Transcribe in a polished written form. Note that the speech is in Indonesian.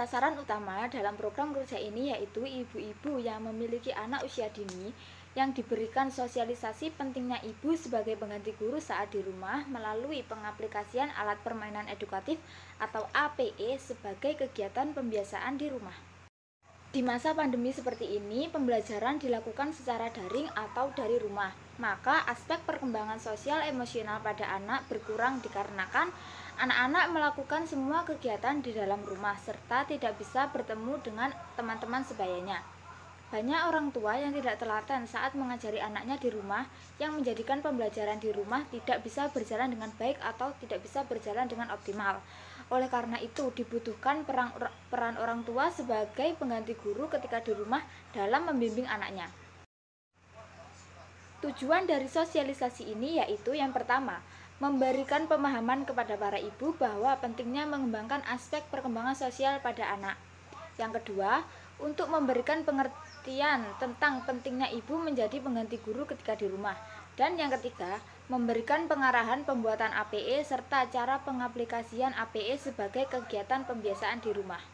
Sasaran utama dalam program kerja ini yaitu ibu-ibu yang memiliki anak usia dini yang diberikan sosialisasi pentingnya ibu sebagai pengganti guru saat di rumah melalui pengaplikasian alat permainan edukatif atau APE sebagai kegiatan pembiasaan di rumah. Di masa pandemi seperti ini, pembelajaran dilakukan secara daring atau dari rumah, maka aspek perkembangan sosial emosional pada anak berkurang dikarenakan anak-anak melakukan semua kegiatan di dalam rumah serta tidak bisa bertemu dengan teman-teman sebayanya. Banyak orang tua yang tidak telaten saat mengajari anaknya di rumah, yang menjadikan pembelajaran di rumah tidak bisa berjalan dengan baik atau tidak bisa berjalan dengan optimal. Oleh karena itu, dibutuhkan peran orang tua sebagai pengganti guru ketika di rumah dalam membimbing anaknya. Tujuan dari sosialisasi ini yaitu yang pertama, memberikan pemahaman kepada para ibu bahwa pentingnya mengembangkan aspek perkembangan sosial pada anak. Yang kedua, untuk memberikan pengertian tentang pentingnya ibu menjadi pengganti guru ketika di rumah. Dan yang ketiga, memberikan pengarahan pembuatan APE serta cara pengaplikasian APE sebagai kegiatan pembiasaan di rumah.